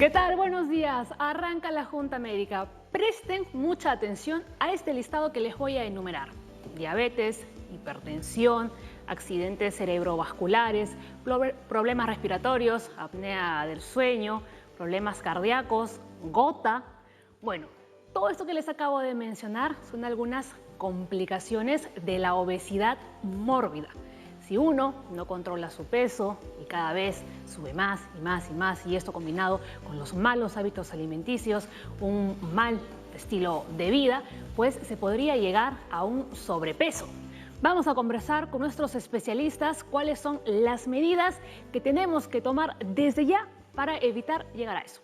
¿Qué tal? Buenos días. Arranca la Junta Médica. Presten mucha atención a este listado que les voy a enumerar. Diabetes, hipertensión, accidentes cerebrovasculares, problemas respiratorios, apnea del sueño, problemas cardíacos, gota. Bueno, todo esto que les acabo de mencionar son algunas complicaciones de la obesidad mórbida. Si uno no controla su peso y cada vez sube más y más y más, y esto combinado con los malos hábitos alimenticios, un mal estilo de vida, pues se podría llegar a un sobrepeso. Vamos a conversar con nuestros especialistas cuáles son las medidas que tenemos que tomar desde ya para evitar llegar a eso.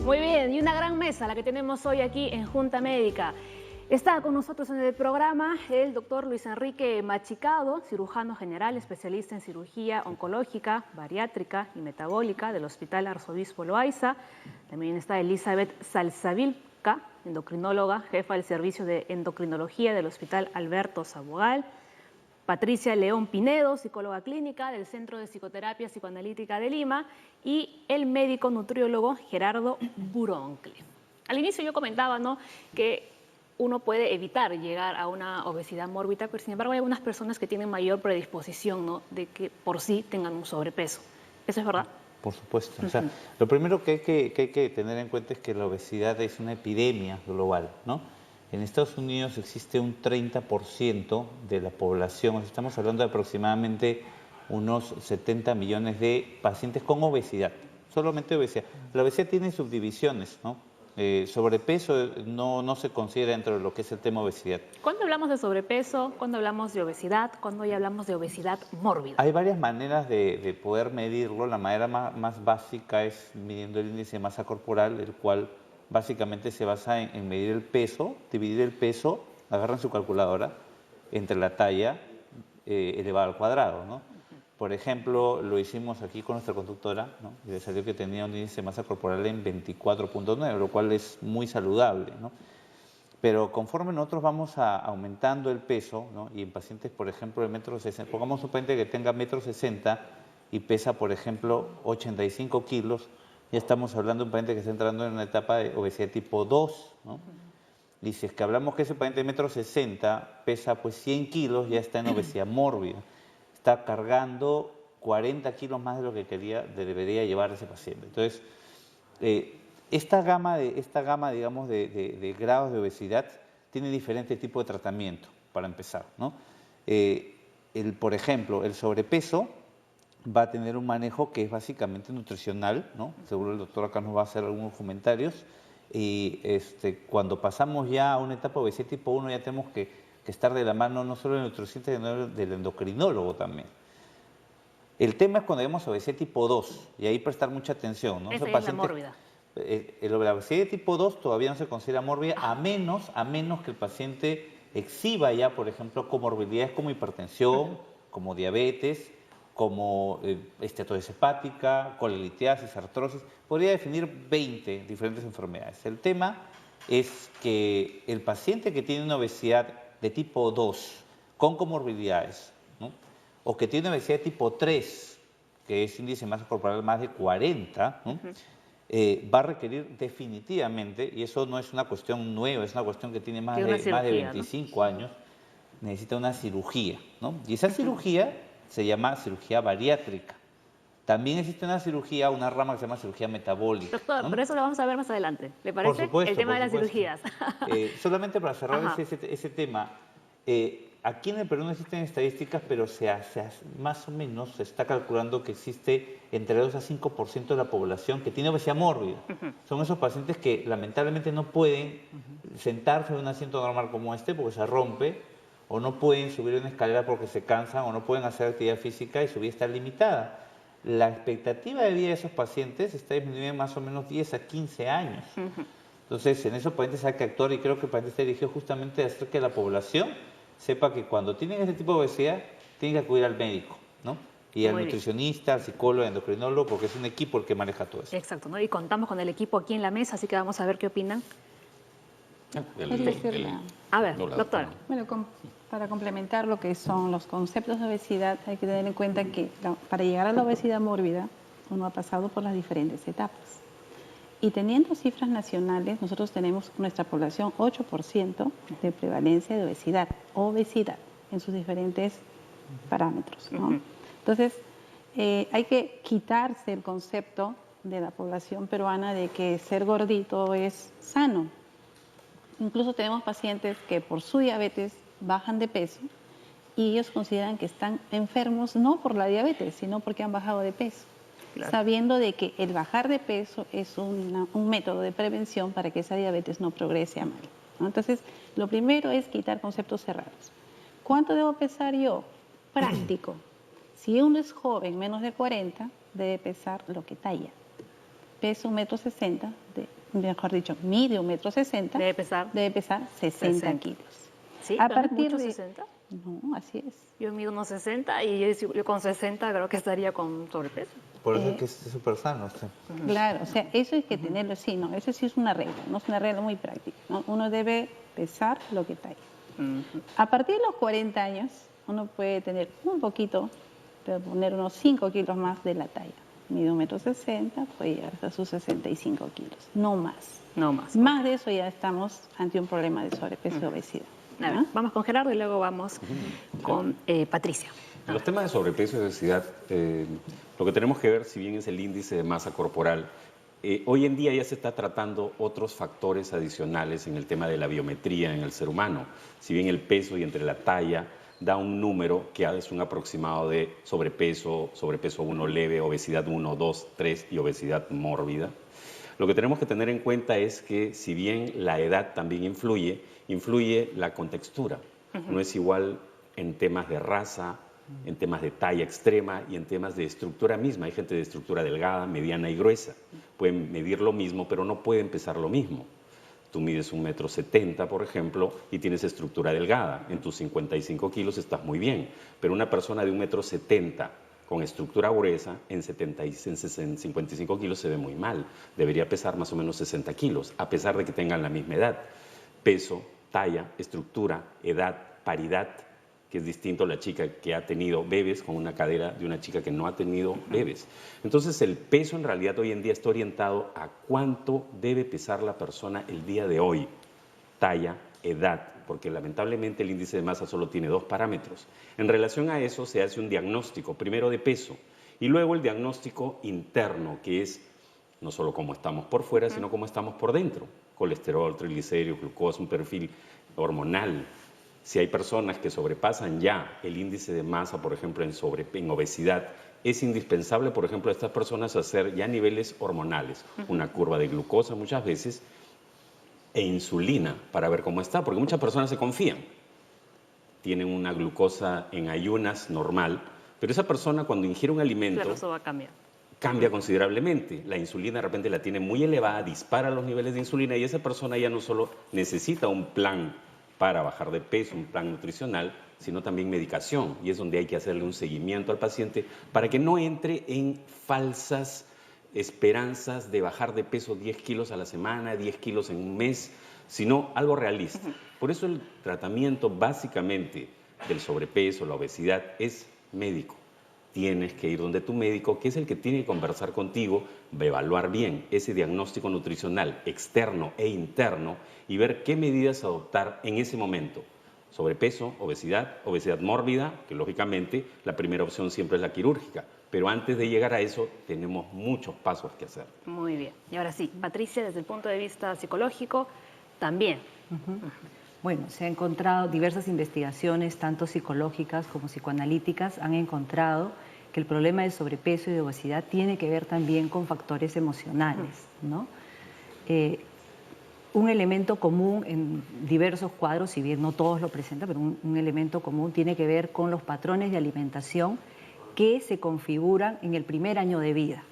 Muy bien, y una gran mesa la que tenemos hoy aquí en Junta Médica. Está con nosotros en el programa el doctor Luis Enrique Machicado, cirujano general, especialista en cirugía oncológica, bariátrica y metabólica del Hospital Arzobispo Loaiza. También está Elizabeth Salsavilca, endocrinóloga, jefa del servicio de endocrinología del Hospital Alberto Sabogal. Patricia León Pinedo, psicóloga clínica del Centro de Psicoterapia Psicoanalítica de Lima, y el médico nutriólogo Gerardo Buroncle. Al inicio yo comentaba, ¿no?, que uno puede evitar llegar a una obesidad mórbida, pero sin embargo hay algunas personas que tienen mayor predisposición, ¿no?, de que por sí tengan un sobrepeso. ¿Eso es verdad? Por supuesto. O sea, lo primero que hay que tener en cuenta es que la obesidad es una epidemia global, ¿no? En Estados Unidos existe un 30% de la población, estamos hablando de aproximadamente unos 70 millones de pacientes con obesidad, solamente obesidad. La obesidad tiene subdivisiones, ¿no? Sobrepeso no se considera dentro de lo que es el tema obesidad. ¿Cuándo hablamos de sobrepeso? ¿Cuándo hablamos de obesidad? ¿Cuándo ya hablamos de obesidad mórbida? Hay varias maneras de poder medirlo. La manera más básica es midiendo el índice de masa corporal, el cual básicamente se basa en medir el peso, dividir el peso, agarran su calculadora, entre la talla elevada al cuadrado, ¿no? Por ejemplo, lo hicimos aquí con nuestra conductora, ¿no? Y le salió que tenía un índice de masa corporal en 24.9, lo cual es muy saludable, ¿no? Pero conforme nosotros vamos aumentando el peso, ¿no?, y en pacientes, por ejemplo, de 1,60 m, pongamos un paciente que tenga 1,60 m y pesa, por ejemplo, 85 kilos, ya estamos hablando de un paciente que está entrando en una etapa de obesidad tipo 2, ¿no? Y si es que hablamos que ese paciente de 1,60 m pesa pues 100 kilos, ya está en obesidad mórbida. Está cargando 40 kilos más de lo que debería llevar ese paciente. Entonces, esta gama, digamos, de grados de obesidad tiene diferentes tipos de tratamiento, para empezar, ¿no? Por ejemplo, el sobrepeso va a tener un manejo que es básicamente nutricional, ¿no? Seguro el doctor acá nos va a hacer algunos comentarios. Y cuando pasamos ya a una etapa de obesidad tipo 1, ya tenemos que estar de la mano no solo del nutricionista, sino del endocrinólogo también. El tema es cuando vemos obesidad tipo 2, y ahí prestar mucha atención, ¿no? Esa es la mórbida. La obesidad tipo 2 todavía no se considera mórbida, a menos que el paciente exhiba ya, por ejemplo, comorbilidades como hipertensión, como diabetes, como esteatosis hepática, colelitiasis, artrosis. Podría definir 20 diferentes enfermedades. El tema es que el paciente que tiene una obesidad de tipo 2 con comorbilidades, ¿no?, o que tiene una obesidad de tipo 3, que es índice de masa corporal más de 40, ¿no?, va a requerir definitivamente, y eso no es una cuestión nueva, es una cuestión que tiene más de 25 ¿no? años, necesita una cirugía, ¿no? Y esa cirugía se llama cirugía bariátrica. También existe una cirugía, una rama que se llama cirugía metabólica, Doctor, ¿no? pero eso lo vamos a ver más adelante. ¿Le parece? Por supuesto, el tema de las cirugías. Solamente para cerrar ese tema, aquí en el Perú no existen estadísticas, pero más o menos se está calculando que existe entre 2 a 5% de la población que tiene obesidad mórbida. Son esos pacientes que lamentablemente no pueden sentarse en un asiento normal como este porque se rompe, o no pueden subir una escalera porque se cansan, o no pueden hacer actividad física y su vida está limitada. La expectativa de vida de esos pacientes está disminuyendo más o menos 10 a 15 años. Entonces, en esos pacientes hay que actuar, y creo que el paciente está dirigido justamente a hacer que la población sepa que cuando tienen ese tipo de obesidad, tienen que acudir al médico, ¿no? Y al Muy bien. nutricionista, al psicólogo, al endocrinólogo, porque es un equipo el que maneja todo eso. Exacto, ¿no? Y contamos con el equipo aquí en la mesa, así que vamos a ver qué opinan. A ver, No, la doctora. doctora. Bueno, para complementar lo que son los conceptos de obesidad, hay que tener en cuenta que para llegar a la obesidad mórbida, uno ha pasado por las diferentes etapas. Y teniendo cifras nacionales, nosotros tenemos nuestra población 8% de prevalencia de obesidad, en sus diferentes parámetros, ¿no? Entonces, hay que quitarse el concepto de la población peruana de que ser gordito es sano. Incluso tenemos pacientes que por su diabetes bajan de peso y ellos consideran que están enfermos no por la diabetes, sino porque han bajado de peso. Claro. Sabiendo de que el bajar de peso es un método de prevención para que esa diabetes no progrese a mal, ¿no? Entonces, lo primero es quitar conceptos cerrados. ¿Cuánto debo pesar yo? Práctico. Si uno es joven, menos de 40, debe pesar lo que talla. Peso 1,60 m, mejor dicho, mide 1,60 m. Debe pesar 60 kilos. ¿Sí? A partir de 60. No, así es. Yo mido unos 60 y yo con 60 creo que estaría con sobrepeso. Por eso es que es súper sano. ¿Sí? Claro, o sea, eso hay que tenerlo así, ¿no? Eso sí es una regla, no es una regla muy práctica, ¿no? Uno debe pesar lo que talla. A partir de los 40 años, uno puede tener un poquito, puede poner unos 5 kilos más de la talla. Mide 1,60 m, puede llegar hasta sus 65 kilos, no más. No más. Más de eso ya estamos ante un problema de sobrepeso y obesidad. A ver, vamos con Gerardo y luego vamos con Patricia. En los temas de sobrepeso y obesidad, lo que tenemos que ver, si bien es el índice de masa corporal, hoy en día ya se está tratando otros factores adicionales en el tema de la biometría en el ser humano. Si bien el peso y entre la talla da un número que es un aproximado de sobrepeso 1 leve, obesidad 1, 2, 3 y obesidad mórbida. Lo que tenemos que tener en cuenta es que si bien la edad también influye la contextura. No es igual en temas de raza, en temas de talla extrema y en temas de estructura misma. Hay gente de estructura delgada, mediana y gruesa. Pueden medir lo mismo, pero no pueden pesar lo mismo. Tú mides 1,70 m, por ejemplo, y tienes estructura delgada. En tus 55 kilos estás muy bien. Pero una persona de 1,70 m con estructura gruesa, en 55 kilos se ve muy mal. Debería pesar más o menos 60 kilos, a pesar de que tengan la misma edad. Peso, talla, estructura, edad, paridad, que es distinto a la chica que ha tenido bebés con una cadera de una chica que no ha tenido bebés. Entonces el peso en realidad hoy en día está orientado a cuánto debe pesar la persona el día de hoy. Talla, edad, porque lamentablemente el índice de masa solo tiene 2 parámetros. En relación a eso se hace un diagnóstico, primero de peso, y luego el diagnóstico interno, que es no solo cómo estamos por fuera, sino cómo estamos por dentro. Colesterol, triglicéridos, glucosa, un perfil hormonal. Si hay personas que sobrepasan ya el índice de masa, por ejemplo, en obesidad, es indispensable, por ejemplo, a estas personas hacer ya niveles hormonales, una curva de glucosa muchas veces, e insulina para ver cómo está, porque muchas personas se confían. Tienen una glucosa en ayunas normal, pero esa persona cuando ingiere un alimento... Claro, eso va a cambiar. Cambia considerablemente. La insulina de repente la tiene muy elevada, dispara los niveles de insulina y esa persona ya no solo necesita un plan para bajar de peso, un plan nutricional, sino también medicación. Y es donde hay que hacerle un seguimiento al paciente para que no entre en falsas esperanzas de bajar de peso 10 kilos a la semana, 10 kilos en un mes, sino algo realista. Por eso el tratamiento básicamente del sobrepeso, la obesidad, es médico. Tienes que ir donde tu médico, que es el que tiene que conversar contigo, evaluar bien ese diagnóstico nutricional externo e interno y ver qué medidas adoptar en ese momento. Sobrepeso, obesidad, obesidad mórbida, que lógicamente la primera opción siempre es la quirúrgica. Pero antes de llegar a eso, tenemos muchos pasos que hacer. Muy bien. Y ahora sí, Patricia, desde el punto de vista psicológico, también. Bueno, se han encontrado diversas investigaciones, tanto psicológicas como psicoanalíticas, han encontrado que el problema de sobrepeso y de obesidad tiene que ver también con factores emocionales, ¿no? Un elemento común en diversos cuadros, si bien no todos lo presentan, pero un elemento común tiene que ver con los patrones de alimentación que se configuran en el primer año de vida,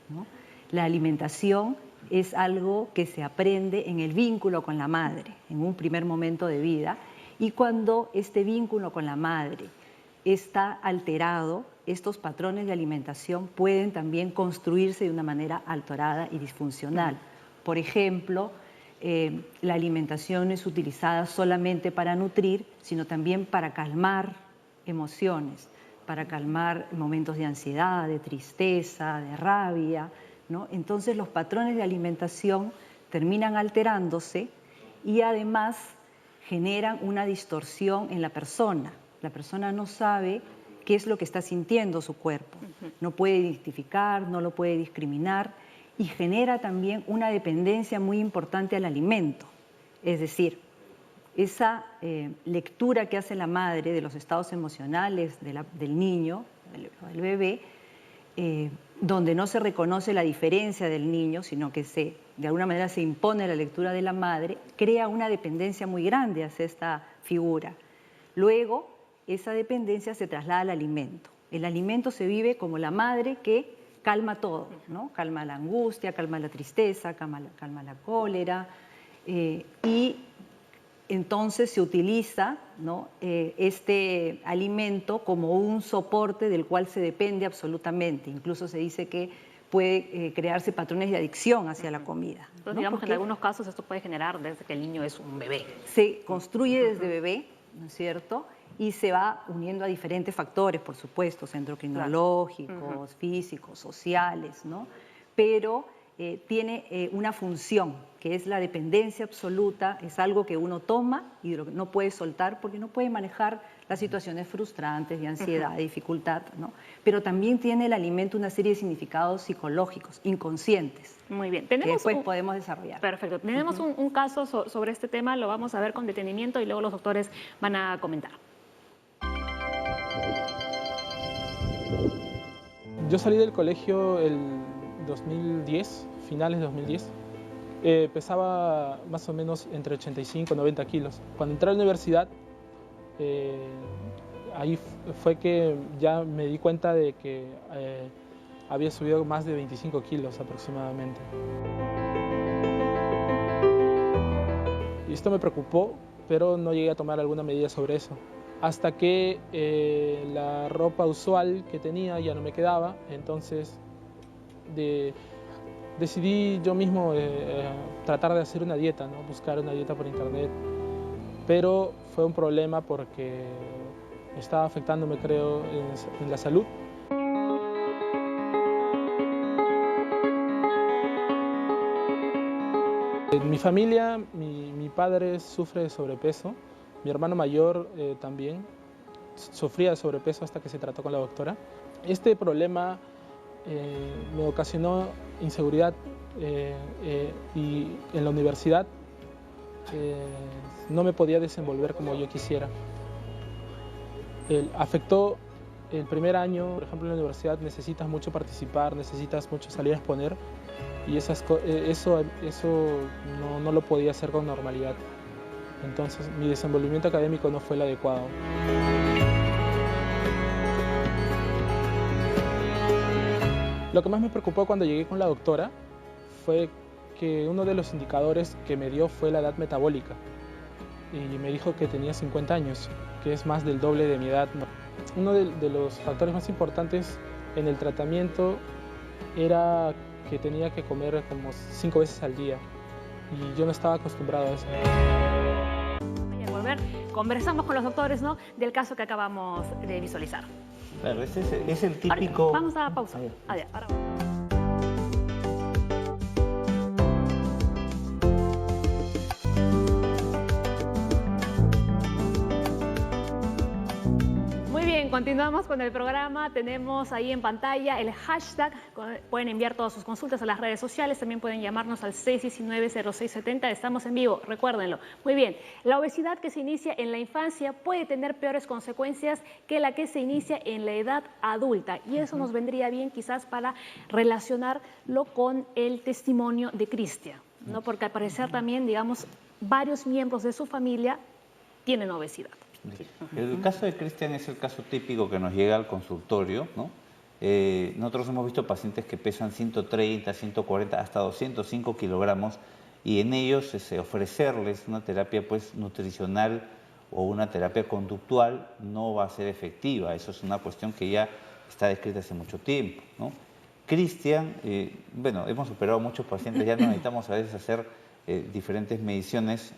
¿no? La alimentación es algo que se aprende en el vínculo con la madre, en un primer momento de vida, y cuando este vínculo con la madre está alterado, estos patrones de alimentación pueden también construirse de una manera alterada y disfuncional. Por ejemplo, la alimentación es utilizada solamente para nutrir, sino también para calmar emociones, para calmar momentos de ansiedad, de tristeza, de rabia, ¿no? Entonces los patrones de alimentación terminan alterándose y además generan una distorsión en la persona. La persona no sabe qué es lo que está sintiendo su cuerpo, no puede identificar, no lo puede discriminar y genera también una dependencia muy importante al alimento. Es decir, esa lectura que hace la madre de los estados emocionales del niño, del bebé, donde no se reconoce la diferencia del niño, sino que de alguna manera se impone la lectura de la madre, crea una dependencia muy grande hacia esta figura. Luego, esa dependencia se traslada al alimento. El alimento se vive como la madre que calma todo, ¿no? Calma la angustia, calma la tristeza, calma la cólera, y entonces se utiliza, ¿no?, este alimento como un soporte del cual se depende absolutamente. Incluso se dice que puede crearse patrones de adicción hacia la comida. Entonces, ¿no? digamos Porque que en algunos casos esto puede generar desde que el niño es un bebé. se construye desde bebé, ¿no es cierto?, y se va uniendo a diferentes factores, por supuesto, endocrinológicos, físicos, sociales, ¿no? Pero tiene una función, que es la dependencia absoluta, es algo que uno toma y no puede soltar porque no puede manejar las situaciones frustrantes, de ansiedad, de dificultad, ¿no? Pero también tiene el alimento una serie de significados psicológicos, inconscientes, Muy bien. que después podemos desarrollar. Perfecto. Tenemos un caso sobre este tema, lo vamos a ver con detenimiento y luego los doctores van a comentar. Yo salí del colegio el 2010, finales de 2010. Pesaba más o menos entre 85 y 90 kilos. Cuando entré a la universidad, ahí fue que ya me di cuenta de que había subido más de 25 kilos aproximadamente. Y esto me preocupó, pero no llegué a tomar alguna medida sobre eso. Hasta que la ropa usual que tenía ya no me quedaba, entonces decidí yo mismo tratar de hacer una dieta, ¿no? Buscar una dieta por internet, pero fue un problema porque estaba afectándome, creo, en la salud. En mi familia, mi padre sufre de sobrepeso. Mi hermano mayor también sufría de sobrepeso hasta que se trató con la doctora. Este problema me ocasionó inseguridad y en la universidad no me podía desenvolver como yo quisiera. Afectó el primer año, por ejemplo, en la universidad necesitas mucho participar, necesitas mucho salir a exponer y eso no lo podía hacer con normalidad. Entonces, mi desenvolvimiento académico no fue el adecuado. Lo que más me preocupó cuando llegué con la doctora fue que uno de los indicadores que me dio fue la edad metabólica. Y me dijo que tenía 50 años, que es más del doble de mi edad. Uno de los factores más importantes en el tratamiento era que tenía que comer como 5 veces al día. Y yo no estaba acostumbrado a eso. Conversamos con los doctores, ¿no?, del caso que acabamos de visualizar. Claro, ese es el típico... Ahora, vamos a pausa. Ahora. Muy bien, continuamos con el programa. Tenemos ahí en pantalla el hashtag. Pueden enviar todas sus consultas a las redes sociales. También pueden llamarnos al 619-0670. Estamos en vivo, recuérdenlo. Muy bien, la obesidad que se inicia en la infancia puede tener peores consecuencias que la que se inicia en la edad adulta. Y eso nos vendría bien quizás para relacionarlo con el testimonio de Cristian, ¿no? Porque al parecer también, digamos, varios miembros de su familia tienen obesidad. El caso de Cristian es el caso típico que nos llega al consultorio, ¿no? Nosotros hemos visto pacientes que pesan 130, 140, hasta 205 kilogramos y en ellos ofrecerles una terapia pues, nutricional o una terapia conductual no va a ser efectiva. Eso es una cuestión que ya está descrita hace mucho tiempo, ¿no? Cristian, bueno, hemos operado muchos pacientes, ya no necesitamos a veces hacer diferentes mediciones,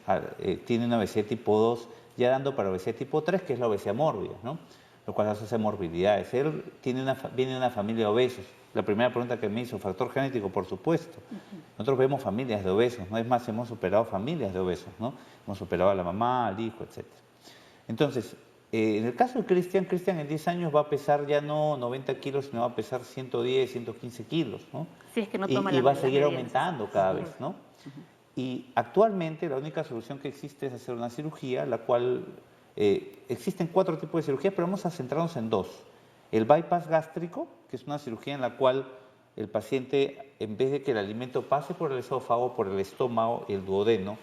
tiene una obesidad tipo 2, ya dando para obesidad tipo 3, que es la obesidad mórbida, ¿no? Lo cual hace morbididades. Él viene de una familia de obesos. La primera pregunta que me hizo, factor genético, por supuesto. Nosotros vemos familias de obesos, ¿no? Es más, hemos operado familias de obesos, ¿no? Hemos operado a la mamá, al hijo, etc. Entonces, en el caso de Cristian, en 10 años va a pesar ya no 90 kilos, sino va a pesar 110, 115 kilos, ¿no? Si es que no toma y va a las seguir medidas. aumentando cada vez, ¿no? Y actualmente la única solución que existe es hacer una cirugía, la cual existen 4 tipos de cirugías, pero vamos a centrarnos en 2. El bypass gástrico, que es una cirugía en la cual el paciente, en vez de que el alimento pase por el esófago, por el estómago y el duodeno,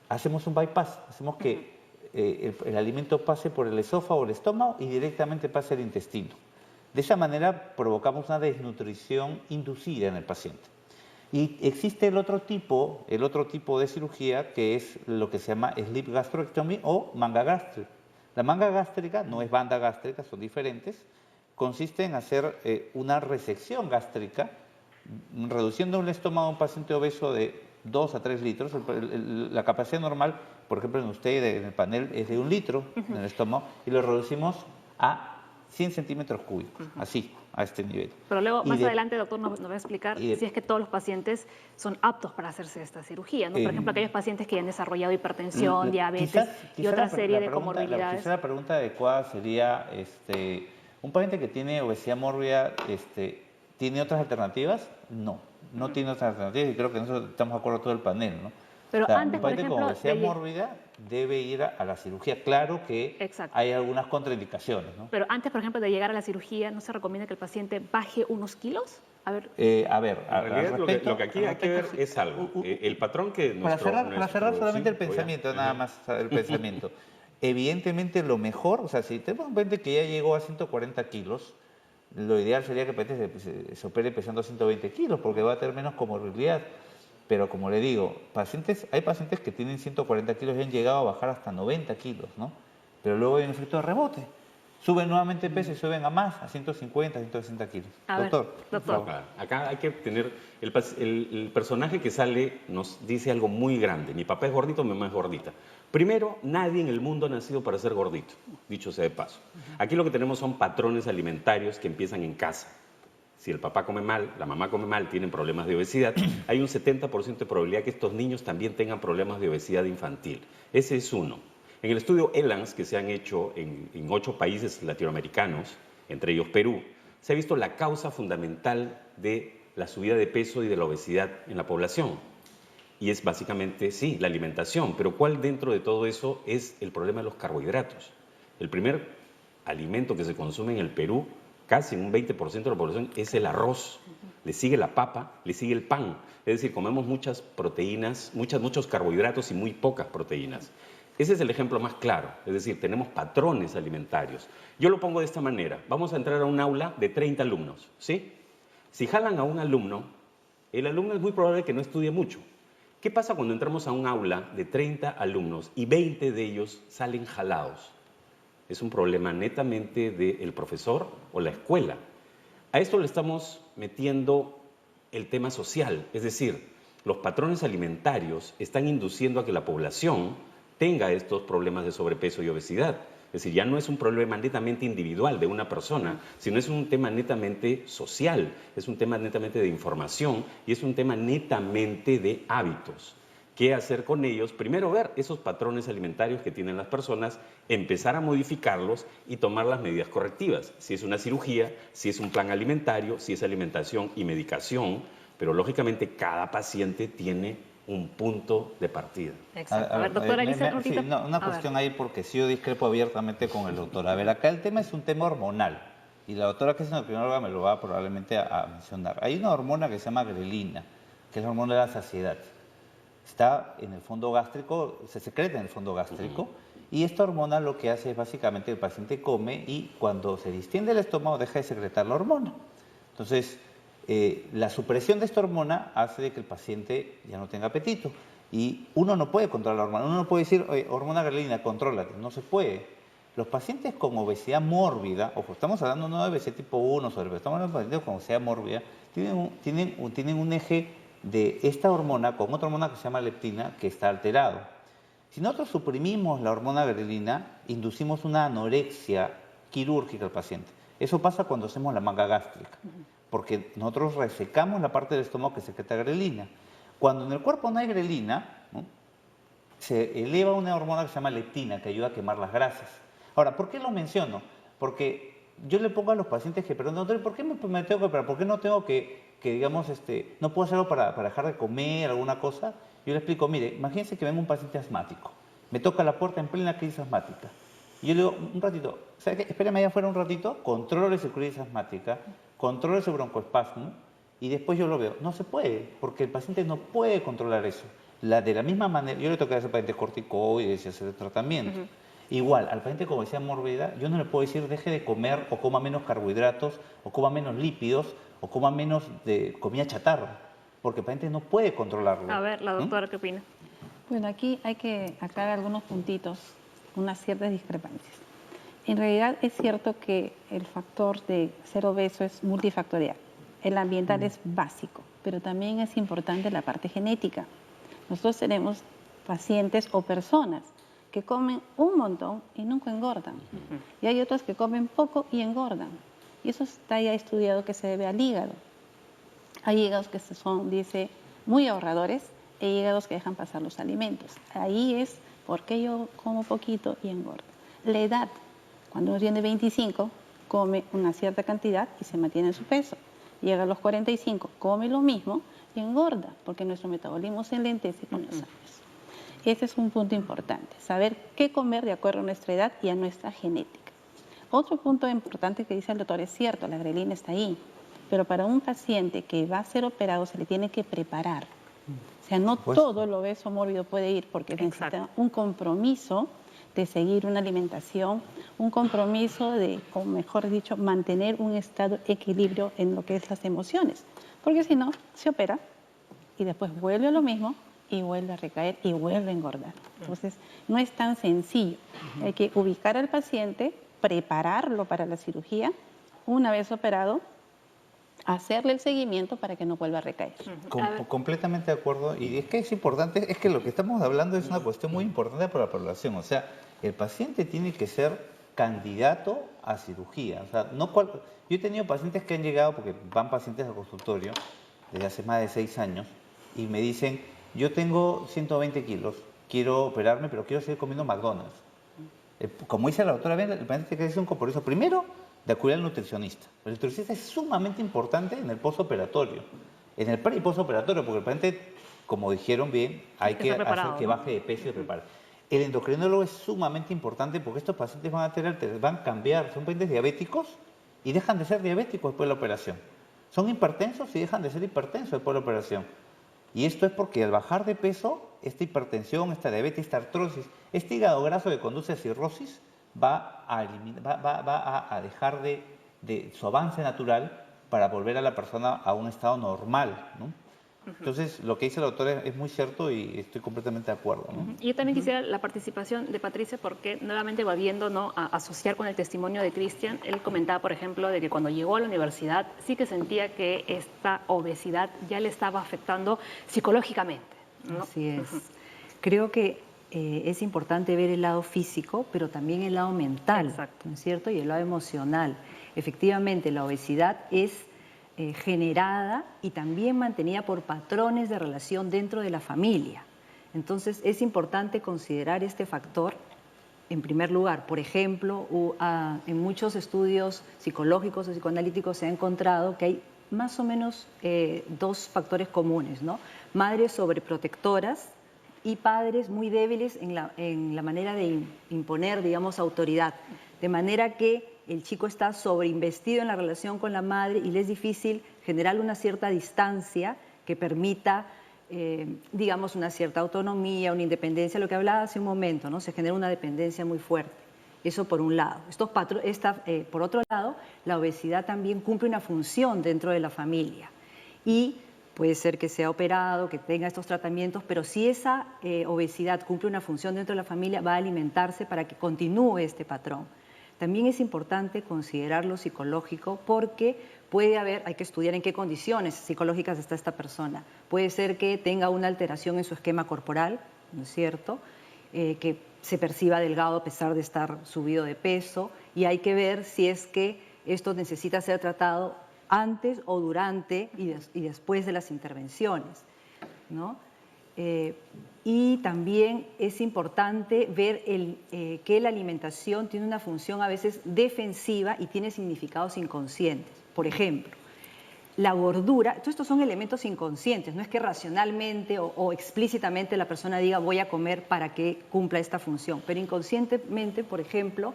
hacemos un bypass, hacemos que el alimento pase por el esófago, el estómago y directamente pase al intestino. De esa manera provocamos una desnutrición inducida en el paciente. Y existe el otro tipo de cirugía, que es lo que se llama sleeve gastrectomy o manga gástrica. La manga gástrica no es banda gástrica, son diferentes. Consiste en hacer una resección gástrica, reduciendo el estómago de un paciente obeso de 2 a 3 litros. La capacidad normal, por ejemplo, en usted, en el panel, es de 1 litro en el estómago, y lo reducimos a 100 centímetros cúbicos, así, a este nivel. Pero luego, más adelante, doctor, nos va a explicar si es que todos los pacientes son aptos para hacerse esta cirugía, ¿no? Por ejemplo, aquellos pacientes que han desarrollado hipertensión, diabetes y otra serie de comorbilidades. Quizá la pregunta adecuada sería, ¿un paciente que tiene obesidad mórbida tiene otras alternativas? No tiene otras alternativas, y creo que en eso estamos de acuerdo todo el panel, ¿no? Pero o sea, antes, un paciente por ejemplo, con obesidad mórbida debe ir a la cirugía. Claro que hay algunas contraindicaciones, ¿no? Pero antes, por ejemplo, de llegar a la cirugía, ¿no se recomienda que el paciente baje unos kilos? A ver. En realidad, lo que aquí hay que ver es algo. El patrón que para cerrar solamente el pensamiento, nada más el pensamiento. Evidentemente, lo mejor, o sea, si tenemos un paciente que ya llegó a 140 kilos, lo ideal sería que el paciente se opere pesando 120 kilos, porque va a tener menos comorbilidad. Pero como le digo, hay pacientes que tienen 140 kilos y han llegado a bajar hasta 90 kilos, ¿no? Pero luego hay un efecto de rebote. Suben nuevamente el peso y suben a más, a 150, 160 kilos. Doctor. Acá hay que tener, el personaje que sale nos dice algo muy grande. Mi papá es gordito, mi mamá es gordita. Primero, nadie en el mundo ha nacido para ser gordito, dicho sea de paso. Aquí lo que tenemos son patrones alimentarios que empiezan en casa. Si el papá come mal, la mamá come mal, tienen problemas de obesidad, hay un 70% de probabilidad que estos niños también tengan problemas de obesidad infantil. Ese es uno. En el estudio ELANS, que se han hecho en 8 países latinoamericanos, entre ellos Perú, se ha visto la causa fundamental de la subida de peso y de la obesidad en la población. Y es básicamente, sí, la alimentación. Pero ¿cuál dentro de todo eso es el problema de los carbohidratos? El primer alimento que se consume en el Perú, casi un 20% de la población, es el arroz. Le sigue la papa, le sigue el pan. Es decir, comemos muchas proteínas, muchos carbohidratos y muy pocas proteínas. Ese es el ejemplo más claro. Es decir, tenemos patrones alimentarios. Yo lo pongo de esta manera. Vamos a entrar a un aula de 30 alumnos, ¿sí? Si jalan a un alumno, el alumno es muy probable que no estudie mucho. ¿Qué pasa cuando entramos a un aula de 30 alumnos y 20 de ellos salen jalados? Es un problema netamente del profesor o la escuela. A esto le estamos metiendo el tema social, es decir, los patrones alimentarios están induciendo a que la población tenga estos problemas de sobrepeso y obesidad. Es decir, ya no es un problema netamente individual de una persona, sino es un tema netamente social, es un tema netamente de información y es un tema netamente de hábitos. ¿Qué hacer con ellos? Primero ver esos patrones alimentarios que tienen las personas, empezar a modificarlos y tomar las medidas correctivas. Si es una cirugía, si es un plan alimentario, si es alimentación y medicación, pero lógicamente cada paciente tiene un punto de partida. Exacto. A ver, doctora Elisa, una cuestión ahí, porque sí yo discrepo abiertamente con el doctor. A ver, acá el tema es un tema hormonal, y la doctora que es endocrinóloga me lo va probablemente a mencionar. Hay una hormona que se llama grelina, que es la hormona de la saciedad. Está en el fondo gástrico, se secreta en el fondo gástrico, y esta hormona lo que hace es básicamente el paciente come y cuando se distiende el estómago deja de secretar la hormona. Entonces, la supresión de esta hormona hace de que el paciente ya no tenga apetito. Y uno no puede controlar la hormona. Uno no puede decir, oye, hormona grelina, contrólate. No se puede. Los pacientes con obesidad mórbida, ojo, estamos hablando no de obesidad tipo 1, estamos hablando de pacientes con obesidad mórbida, tienen un eje de esta hormona con otra hormona que se llama leptina que está alterado. Si nosotros suprimimos la hormona grelina, inducimos una anorexia quirúrgica al paciente. Eso pasa cuando hacemos la manga gástrica, porque nosotros resecamos la parte del estómago que secreta grelina. Cuando en el cuerpo no hay grelina, ¿no?, se eleva una hormona que se llama leptina, que ayuda a quemar las grasas. Ahora, ¿por qué lo menciono? Porque yo le pongo a los pacientes que preguntan, doctor, ¿por qué me tengo que operar? ¿Por qué no tengo que digamos, no puedo hacerlo para dejar de comer, alguna cosa? Yo le explico, mire, imagínense que venga un paciente asmático, me toca la puerta en plena crisis asmática. Y yo le digo, un ratito, ¿sabe qué? Espérame allá afuera un ratito, controle su crisis asmática, controle su broncoespasmo, y después yo lo veo. No se puede, porque el paciente no puede controlar eso. De la misma manera, yo le toca a ese paciente corticoides y hacer el tratamiento. Igual, al paciente con obesidad mórbida, yo no le puedo decir deje de comer o coma menos carbohidratos, o coma menos lípidos, o coma menos de comida chatarra, porque el paciente no puede controlarlo. A ver, la doctora, ¿qué opina? Bueno, aquí hay que aclarar algunos puntitos, unas ciertas discrepancias. En realidad es cierto que el factor de ser obeso es multifactorial. El ambiental es básico, pero también es importante la parte genética. Nosotros tenemos pacientes o personas que comen un montón y nunca engordan. Y hay otros que comen poco y engordan. Y eso está ya estudiado que se debe al hígado. Hay hígados que son, dice, muy ahorradores e hígados que dejan pasar los alimentos. Ahí es porque yo como poquito y engordo. La edad, cuando uno tiene 25, come una cierta cantidad y se mantiene en su peso. Llega a los 45, come lo mismo y engorda, porque nuestro metabolismo se enlentece con los años. Ese es un punto importante, saber qué comer de acuerdo a nuestra edad y a nuestra genética. Otro punto importante que dice el doctor es cierto, la grelina está ahí, pero para un paciente que va a ser operado se le tiene que preparar. O sea, no todo el obeso mórbido puede ir porque necesita un compromiso de seguir una alimentación, un compromiso de, o mejor dicho, mantener un estado de equilibrio en lo que es las emociones. Porque si no, se opera y después vuelve a lo mismo y vuelve a recaer y vuelve a engordar. Entonces, no es tan sencillo. Hay que ubicar al paciente, prepararlo para la cirugía, una vez operado, hacerle el seguimiento para que no vuelva a recaer. Completamente de acuerdo. Y es que es importante, es que lo que estamos hablando es una cuestión muy importante para la población. O sea, el paciente tiene que ser candidato a cirugía. O sea, yo he tenido pacientes que han llegado, porque van pacientes al consultorio desde hace más de 6 años, y me dicen, yo tengo 120 kilos, quiero operarme, pero quiero seguir comiendo McDonald's. Como dice la doctora, el paciente tiene que hacer un compromiso primero de acudir al nutricionista. El nutricionista es sumamente importante en el postoperatorio, en el pre y postoperatorio, porque el paciente, como dijeron bien, hay que hacer que baje de peso y prepare. El endocrinólogo es sumamente importante porque estos pacientes van a cambiar, son pacientes diabéticos y dejan de ser diabéticos después de la operación. Son hipertensos y dejan de ser hipertensos después de la operación. Y esto es porque al bajar de peso, esta hipertensión, esta diabetes, esta artrosis, este hígado graso que conduce a cirrosis, va a dejar de su avance natural para volver a la persona a un estado normal, ¿no? Entonces, lo que dice la doctora es muy cierto y estoy completamente de acuerdo, ¿no? Yo también quisiera la participación de Patricia porque nuevamente volviendo, ¿no?, a asociar con el testimonio de Cristian, él comentaba, por ejemplo, de que cuando llegó a la universidad sí que sentía que esta obesidad ya le estaba afectando psicológicamente, ¿no? Así es. Creo que es importante ver el lado físico, pero también el lado mental, ¿no es cierto? Y el lado emocional. Efectivamente, la obesidad es generada y también mantenida por patrones de relación dentro de la familia. Entonces, es importante considerar este factor en primer lugar. Por ejemplo, en muchos estudios psicológicos o psicoanalíticos se ha encontrado que hay más o menos 2 factores comunes, ¿no? Madres sobreprotectoras y padres muy débiles en la manera de imponer, digamos, autoridad. De manera que el chico está sobreinvestido en la relación con la madre y le es difícil generar una cierta distancia que permita, digamos, una cierta autonomía, una independencia, lo que hablaba hace un momento, ¿no? Se genera una dependencia muy fuerte. Eso por un lado. Por otro lado, la obesidad también cumple una función dentro de la familia. Y puede ser que sea operado, que tenga estos tratamientos, pero si esa obesidad cumple una función dentro de la familia, va a alimentarse para que continúe este patrón. También es importante considerar lo psicológico porque puede haber, hay que estudiar en qué condiciones psicológicas está esta persona. Puede ser que tenga una alteración en su esquema corporal, ¿no es cierto?, que se perciba delgado a pesar de estar subido de peso, y hay que ver si es que esto necesita ser tratado antes o durante y después de las intervenciones, ¿no? Y también es importante ver que la alimentación tiene una función a veces defensiva y tiene significados inconscientes. Por ejemplo, la gordura, estos son elementos inconscientes, no es que racionalmente o explícitamente la persona diga voy a comer para que cumpla esta función, pero inconscientemente, por ejemplo,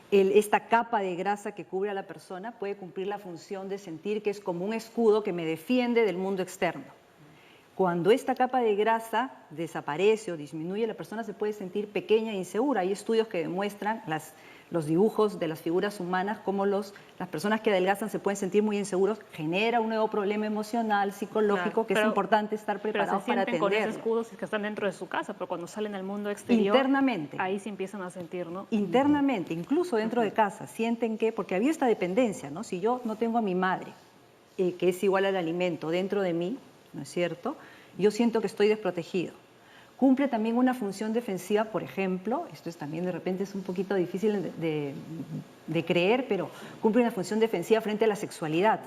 esta capa de grasa que cubre a la persona puede cumplir la función de sentir que es como un escudo que me defiende del mundo externo. Cuando esta capa de grasa desaparece o disminuye, la persona se puede sentir pequeña e insegura. Hay estudios que demuestran los dibujos de las figuras humanas, cómo las personas que adelgazan se pueden sentir muy inseguros, genera un nuevo problema emocional, psicológico, que es importante estar preparados para atenderlo. Pero se sienten con esos escudos que están dentro de su casa, pero cuando salen al mundo exterior, internamente, ahí se empiezan a sentir, ¿no? Internamente, incluso dentro de casa, sienten que, porque había esta dependencia, ¿no? Si yo no tengo a mi madre, que es igual al alimento dentro de mí, ¿no es cierto?, yo siento que estoy desprotegido. Cumple también una función defensiva, por ejemplo, esto también de repente es un poquito difícil de creer, pero cumple una función defensiva frente a la sexualidad.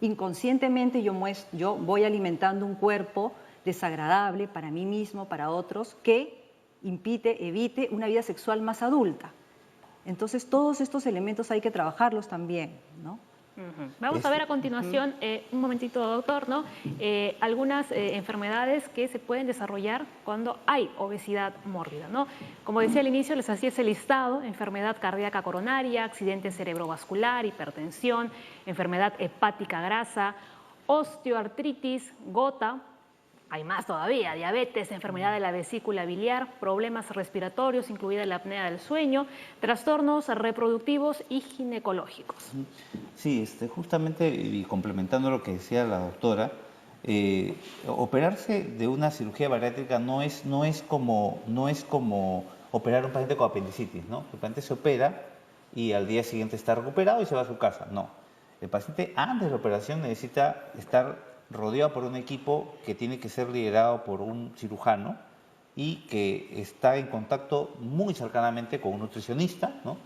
Inconscientemente yo voy alimentando un cuerpo desagradable para mí mismo, para otros, que evite una vida sexual más adulta. Entonces todos estos elementos hay que trabajarlos también, ¿no? Vamos a ver a continuación, un momentito, doctor, ¿no? Algunas enfermedades que se pueden desarrollar cuando hay obesidad mórbida, ¿no? Como decía al inicio, les hacía ese listado: enfermedad cardíaca coronaria, accidente cerebrovascular, hipertensión, enfermedad hepática grasa, osteoartritis, gota. Hay más todavía: diabetes, enfermedad de la vesícula biliar, problemas respiratorios, incluida la apnea del sueño, trastornos reproductivos y ginecológicos. Sí, justamente, y complementando lo que decía la doctora, operarse de una cirugía bariátrica no es como operar a un paciente con apendicitis, ¿no? El paciente se opera y al día siguiente está recuperado y se va a su casa. No, el paciente antes de la operación necesita estar rodeado por un equipo que tiene que ser liderado por un cirujano y que está en contacto muy cercanamente con un nutricionista, ¿no?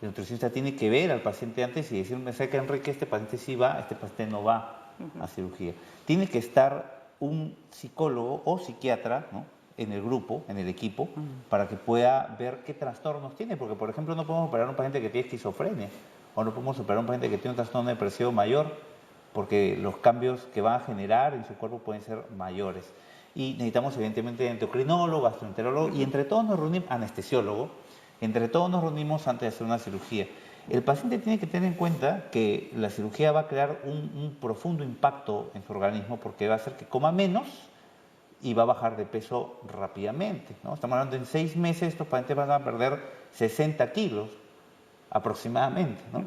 El nutricionista tiene que ver al paciente antes y decirme, sé que Enrique, este paciente sí va, este paciente no va a cirugía. Tiene que estar un psicólogo o psiquiatra, ¿no?, en el grupo, en el equipo, para que pueda ver qué trastornos tiene, porque por ejemplo no podemos operar a un paciente que tiene esquizofrenia o no podemos operar a un paciente que tiene un trastorno depresivo mayor, porque los cambios que van a generar en su cuerpo pueden ser mayores. Y necesitamos evidentemente endocrinólogo, gastroenterólogo y entre todos nos reunimos, anestesiólogo, entre todos nos reunimos antes de hacer una cirugía. El paciente tiene que tener en cuenta que la cirugía va a crear un profundo impacto en su organismo porque va a hacer que coma menos y va a bajar de peso rápidamente, ¿no? Estamos hablando en 6 meses estos pacientes van a perder 60 kilos aproximadamente, ¿no?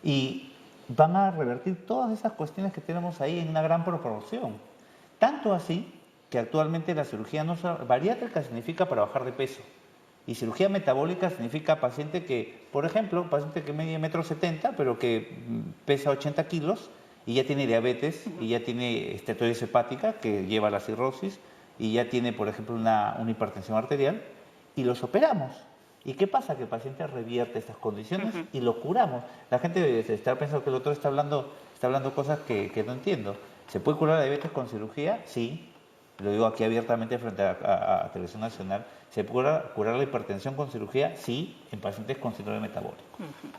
Y van a revertir todas esas cuestiones que tenemos ahí en una gran proporción. Tanto así que actualmente la cirugía bariátrica significa para bajar de peso y cirugía metabólica significa paciente que, por ejemplo, paciente que mide 1,70 m pero que pesa 80 kilos y ya tiene diabetes y ya tiene esteatosis hepática que lleva a la cirrosis y ya tiene, por ejemplo, una hipertensión arterial y los operamos. ¿Y qué pasa? Que el paciente revierte estas condiciones y lo curamos. La gente debe estar pensando que el doctor está hablando cosas que no entiendo. ¿Se puede curar la diabetes con cirugía? Sí. Lo digo aquí abiertamente frente a Televisión Nacional. ¿Se puede curar la hipertensión con cirugía? Sí, en pacientes con síndrome metabólico.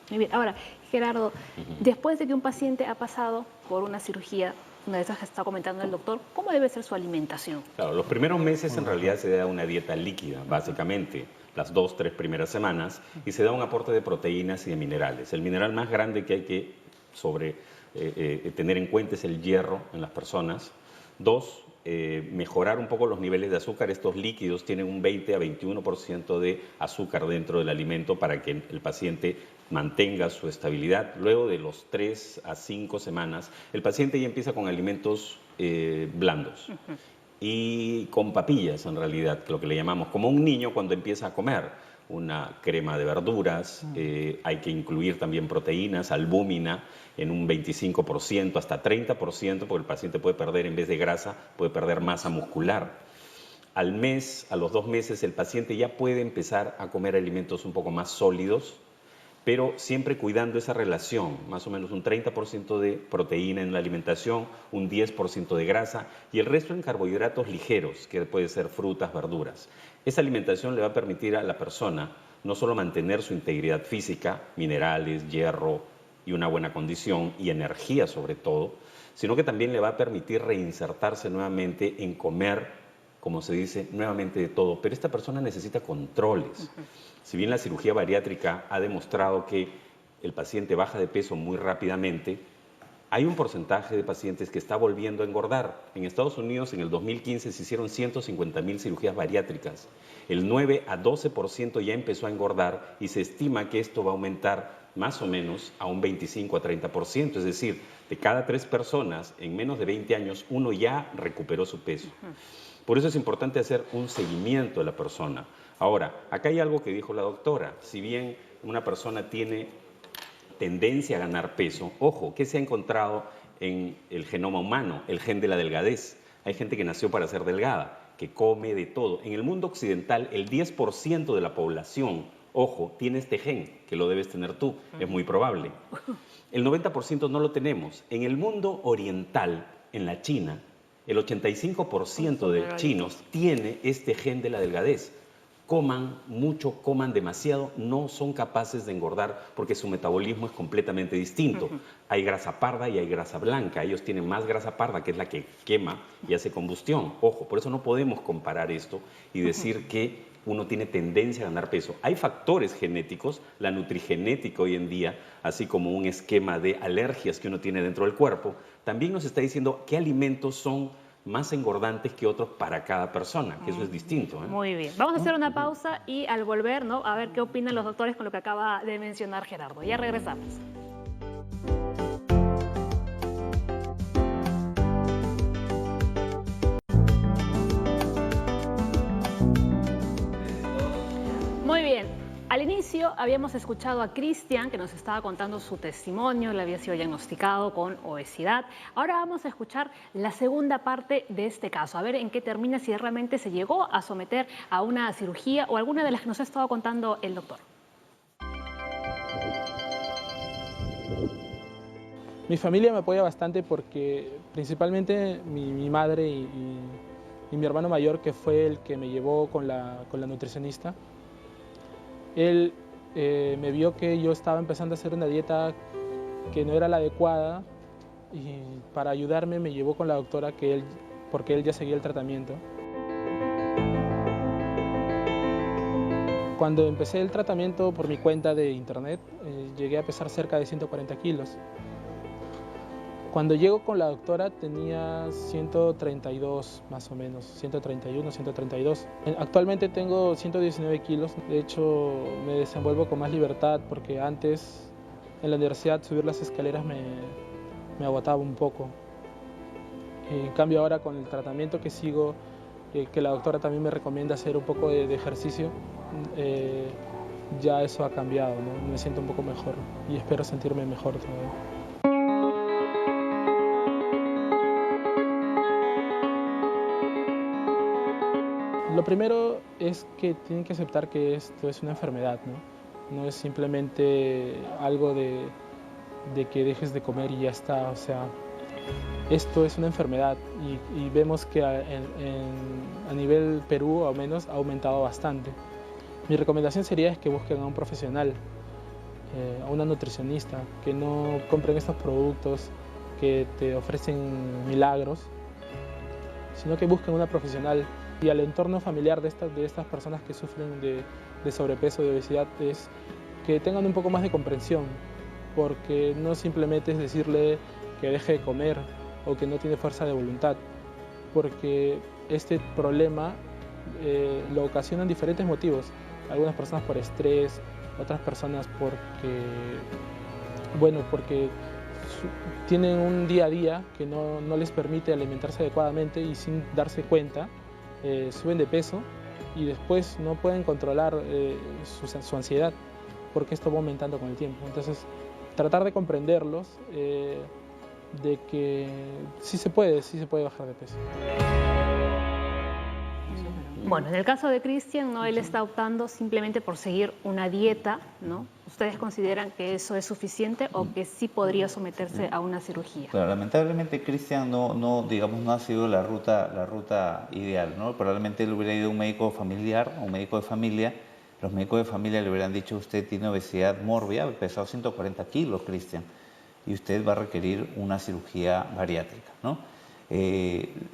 Muy bien. Ahora, Gerardo, después de que un paciente ha pasado por una cirugía, una de esas que está comentando el doctor, ¿cómo debe ser su alimentación? Claro, los primeros meses en realidad se da una dieta líquida, básicamente, las 2-3 primeras semanas, y se da un aporte de proteínas y de minerales. El mineral más grande que hay que tener en cuenta es el hierro en las personas. 2, mejorar un poco los niveles de azúcar. Estos líquidos tienen un 20 a 21% de azúcar dentro del alimento para que el paciente mantenga su estabilidad. Luego de los 3 a 5 semanas, el paciente ya empieza con alimentos blandos y con papillas, en realidad, lo que le llamamos, como un niño cuando empieza a comer. Una crema de verduras, hay que incluir también proteínas, albúmina en un 25% hasta 30%, porque el paciente puede perder, en vez de grasa, puede perder masa muscular. Al mes, a los 2 meses, el paciente ya puede empezar a comer alimentos un poco más sólidos, pero siempre cuidando esa relación, más o menos un 30% de proteína en la alimentación, un 10% de grasa y el resto en carbohidratos ligeros, que puede ser frutas, verduras. Esa alimentación le va a permitir a la persona no solo mantener su integridad física, minerales, hierro y una buena condición y energía sobre todo, sino que también le va a permitir reinsertarse nuevamente en comer, como se dice, nuevamente de todo. Pero esta persona necesita controles. Si bien la cirugía bariátrica ha demostrado que el paciente baja de peso muy rápidamente, hay un porcentaje de pacientes que está volviendo a engordar. En Estados Unidos, en el 2015, se hicieron 150.000 cirugías bariátricas. El 9 a 12% ya empezó a engordar y se estima que esto va a aumentar más o menos a un 25 a 30%. Es decir, de cada 3 personas, en menos de 20 años, uno ya recuperó su peso. Por eso es importante hacer un seguimiento de la persona. Ahora, acá hay algo que dijo la doctora. Si bien una persona tiene tendencia a ganar peso, ojo, ¿qué se ha encontrado en el genoma humano? El gen de la delgadez. Hay gente que nació para ser delgada, que come de todo. En el mundo occidental, el 10% de la población, ojo, tiene este gen, que lo debes tener tú, es muy probable. El 90% no lo tenemos. En el mundo oriental, en la China, el 85% de chinos tiene este gen de la delgadez. Coman mucho, coman demasiado, no son capaces de engordar porque su metabolismo es completamente distinto. Hay grasa parda y hay grasa blanca. Ellos tienen más grasa parda, que es la que quema y hace combustión. Ojo, por eso no podemos comparar esto y decir que uno tiene tendencia a ganar peso. Hay factores genéticos, la nutrigenética hoy en día, así como un esquema de alergias que uno tiene dentro del cuerpo, también nos está diciendo qué alimentos son más engordantes que otros para cada persona, que eso es distinto. Muy bien. Vamos a hacer una pausa y al volver, ¿no?, a ver qué opinan los doctores con lo que acaba de mencionar Gerardo. Ya regresamos. Muy bien. Al inicio habíamos escuchado a Cristian, que nos estaba contando su testimonio, le había sido diagnosticado con obesidad. Ahora vamos a escuchar la segunda parte de este caso, a ver en qué termina, si realmente se llegó a someter a una cirugía o alguna de las que nos ha estado contando el doctor. Mi familia me apoya bastante porque principalmente mi madre y mi hermano mayor, que fue el que me llevó con la nutricionista. Él me vio que yo estaba empezando a hacer una dieta que no era la adecuada y para ayudarme me llevó con la doctora porque él ya seguía el tratamiento. Cuando empecé el tratamiento por mi cuenta de internet, llegué a pesar cerca de 140 kilos. Cuando llego con la doctora tenía 132 más o menos, 131, 132. Actualmente tengo 119 kilos, de hecho me desenvuelvo con más libertad porque antes en la universidad subir las escaleras me agotaba un poco. En cambio ahora con el tratamiento que sigo, que la doctora también me recomienda hacer un poco de ejercicio, ya eso ha cambiado, ¿no? Me siento un poco mejor y espero sentirme mejor todavía. Lo primero es que tienen que aceptar que esto es una enfermedad, ¿no? No es simplemente algo de que dejes de comer y ya está. O sea, esto es una enfermedad y vemos que a nivel Perú, al menos, ha aumentado bastante. Mi recomendación sería que busquen a un profesional, a una nutricionista, que no compren estos productos que te ofrecen milagros, sino que busquen una profesional. Y al entorno familiar de estas personas que sufren de sobrepeso, de obesidad, es que tengan un poco más de comprensión, porque no simplemente es decirle que deje de comer o que no tiene fuerza de voluntad, porque este problema lo ocasionan diferentes motivos. Algunas personas por estrés, otras personas porque tienen un día a día que no les permite alimentarse adecuadamente y sin darse cuenta suben de peso y después no pueden controlar su ansiedad porque esto va aumentando con el tiempo. Entonces, tratar de comprenderlos, de que sí se puede bajar de peso. Bueno, en el caso de Cristian, ¿no? Él está optando simplemente por seguir una dieta, ¿no? ¿Ustedes consideran que eso es suficiente o que sí podría someterse a una cirugía? Claro, lamentablemente Cristian digamos, no ha sido la ruta ideal, ¿no? Probablemente él hubiera ido a un médico familiar, a un médico de familia. Los médicos de familia le hubieran dicho: usted tiene obesidad mórbida, pesado 140 kilos, Cristian, y usted va a requerir una cirugía bariátrica, ¿no?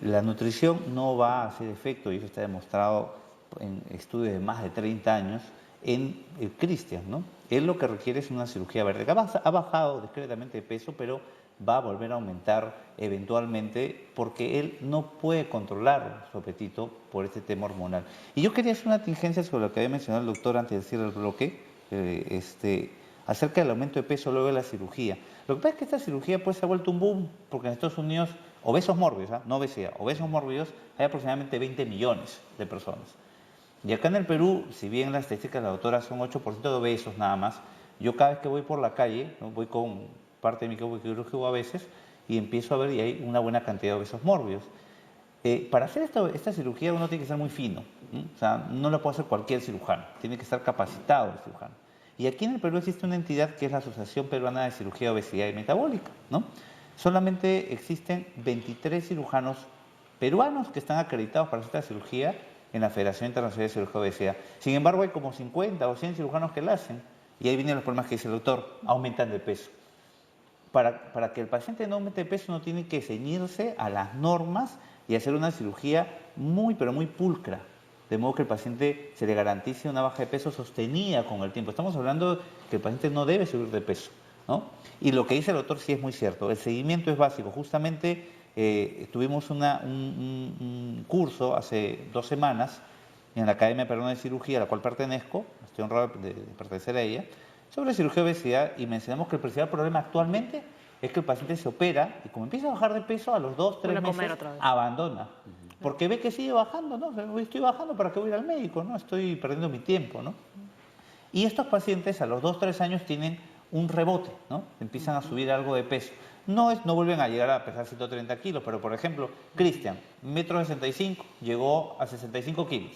La nutrición no va a hacer efecto, y eso está demostrado en estudios de más de 30 años, en el Cristian, ¿no? Él lo que requiere es una cirugía bariátrica. Ha bajado discretamente de peso, pero va a volver a aumentar eventualmente porque él no puede controlar su apetito por este tema hormonal. Y yo quería hacer una tingencia sobre lo que había mencionado el doctor antes de cierre el bloque, acerca del aumento de peso luego de la cirugía. Lo que pasa es que esta cirugía pues se ha vuelto un boom, porque en Estados Unidos, obesos mórbidos, no obesidad, obesos mórbidos, hay aproximadamente 20 millones de personas. Y acá en el Perú, si bien las estadísticas de la doctora son 8% de obesos nada más, yo cada vez que voy por la calle, ¿no? Voy con parte de mi equipo quirúrgico a veces, y empiezo a ver y hay una buena cantidad de obesos mórbidos. Para hacer esta cirugía uno tiene que ser muy fino, ¿no? O sea, no lo puede hacer cualquier cirujano, tiene que estar capacitado el cirujano. Y aquí en el Perú existe una entidad que es la Asociación Peruana de Cirugía, Obesidad y Metabólica, ¿no? Solamente existen 23 cirujanos peruanos que están acreditados para hacer esta cirugía en la Federación Internacional de Cirugía de Obesidad. Sin embargo, hay como 50 o 100 cirujanos que la hacen. Y ahí vienen los problemas que dice el doctor: aumentan de peso. Para que el paciente no aumente de peso, no tiene que ceñirse a las normas y hacer una cirugía pero muy pulcra, de modo que el paciente se le garantice una baja de peso sostenida con el tiempo. Estamos hablando de que el paciente no debe subir de peso, ¿no? Y lo que dice el doctor sí es muy cierto. El seguimiento es básico. Justamente tuvimos un curso hace 2 semanas en la Academia Peruana de Cirugía, a la cual pertenezco, estoy honrado de pertenecer a ella, sobre cirugía de obesidad, y mencionamos que el principal problema actualmente es que el paciente se opera y como empieza a bajar de peso, a los 2-3 meses abandona. Porque ve que sigue bajando, ¿no? Estoy bajando, ¿para qué voy a ir al médico? ¿No? Estoy perdiendo mi tiempo, ¿no? Y estos pacientes a los 2-3 años tienen un rebote, ¿no? Empiezan a subir algo de peso. No vuelven a llegar a pesar 130 kilos, pero por ejemplo, Cristian, 1,65 m, llegó a 65 kilos.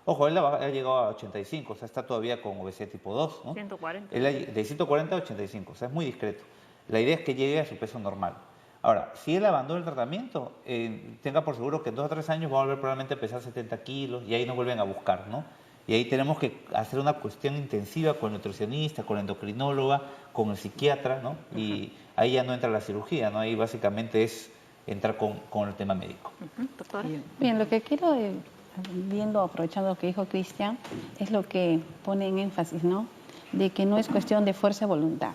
Ojo, él ha llegado a 85, o sea, está todavía con obesidad tipo 2, ¿no? 140. De 140 a 85, o sea, es muy discreto. La idea es que llegue a su peso normal. Ahora, si él abandona el tratamiento, tenga por seguro que en 2 o 3 años va a volver probablemente a pesar 70 kilos y ahí nos vuelven a buscar, ¿no? Y ahí tenemos que hacer una cuestión intensiva con el nutricionista, con la endocrinóloga, con el psiquiatra, ¿no? Y ahí ya no entra la cirugía, ¿no? Ahí básicamente es entrar con el tema médico. Doctora. Bien, lo que quiero, aprovechando lo que dijo Cristian, es lo que pone en énfasis, ¿no? De que no es cuestión de fuerza y voluntad,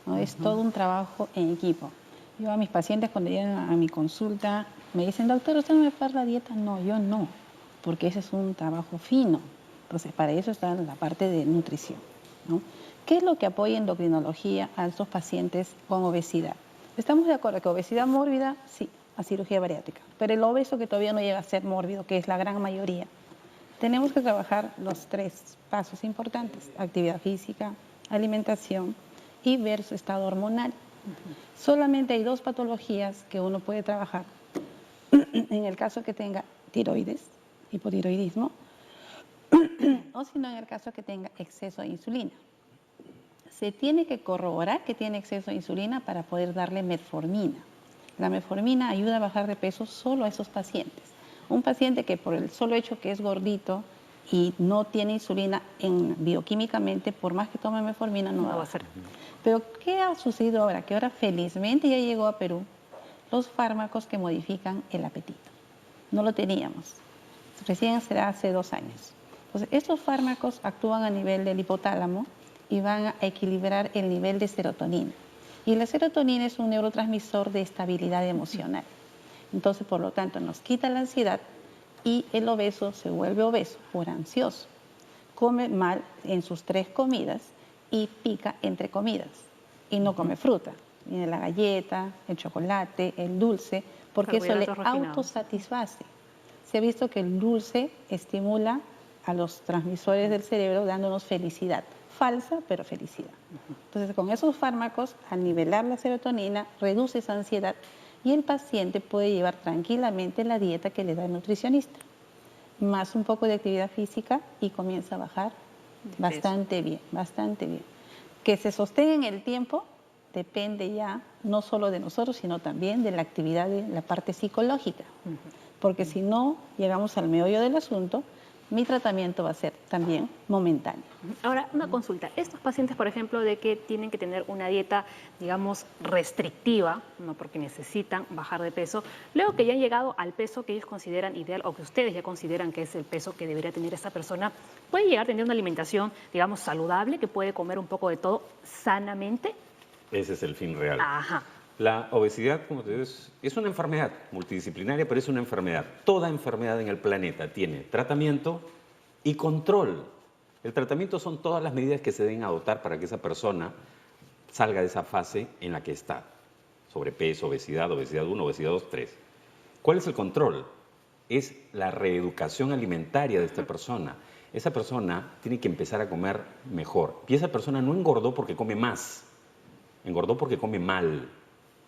¿no? Es todo un trabajo en equipo. Yo a mis pacientes cuando llegan a mi consulta me dicen: doctor, ¿usted no me puede dar la dieta? No, yo no, porque ese es un trabajo fino. Entonces, para eso está la parte de nutrición, ¿no? ¿Qué es lo que apoya endocrinología a estos pacientes con obesidad? Estamos de acuerdo que obesidad mórbida, sí, a cirugía bariátrica, pero el obeso que todavía no llega a ser mórbido, que es la gran mayoría, tenemos que trabajar los 3 pasos importantes: actividad física, alimentación y ver su estado hormonal. Solamente hay 2 patologías que uno puede trabajar en el caso que tenga tiroides, hipotiroidismo, o si no, en el caso que tenga exceso de insulina. Se tiene que corroborar que tiene exceso de insulina para poder darle metformina. La metformina ayuda a bajar de peso solo a esos pacientes. Un paciente que por el solo hecho que es gordito y no tiene insulina bioquímicamente, por más que tome metformina, no va a bajar. Pero ¿qué ha sucedido ahora? Que ahora felizmente ya llegó a Perú los fármacos que modifican el apetito. No lo teníamos. Recién será hace 2 años. Entonces, estos fármacos actúan a nivel del hipotálamo y van a equilibrar el nivel de serotonina. Y la serotonina es un neurotransmisor de estabilidad emocional. Entonces, por lo tanto, nos quita la ansiedad y el obeso se vuelve obeso por ansioso. Come mal en sus 3 comidas y pica entre comidas. Y no come fruta, ni la galleta, el chocolate, el dulce, porque eso le Carbohidratos refinados. autosatisface. Se ha visto que el dulce estimula a los transmisores del cerebro dándonos felicidad. Falsa, pero felicidad. Entonces, con esos fármacos, al nivelar la serotonina, reduce esa ansiedad y el paciente puede llevar tranquilamente la dieta que le da el nutricionista. Más un poco de actividad física y comienza a bajar bastante bien, bastante bien. Que se sostenga en el tiempo depende ya no solo de nosotros, sino también de la actividad de la parte psicológica. Porque si no llegamos al meollo del asunto, mi tratamiento va a ser también momentáneo. Ahora, una consulta. Estos pacientes, por ejemplo, de que tienen que tener una dieta, digamos, restrictiva, no porque necesitan bajar de peso, luego que ya han llegado al peso que ellos consideran ideal o que ustedes ya consideran que es el peso que debería tener esta persona, puede llegar a tener una alimentación, digamos, saludable, que puede comer un poco de todo sanamente. Ese es el fin real. Ajá. La obesidad, como te digo, es una enfermedad multidisciplinaria, pero es una enfermedad. Toda enfermedad en el planeta tiene tratamiento y control. El tratamiento son todas las medidas que se deben adoptar para que esa persona salga de esa fase en la que está. Sobrepeso, obesidad, obesidad 1, obesidad 2, 3. ¿Cuál es el control? Es la reeducación alimentaria de esta persona. Esa persona tiene que empezar a comer mejor. Y esa persona no engordó porque come más, engordó porque come mal.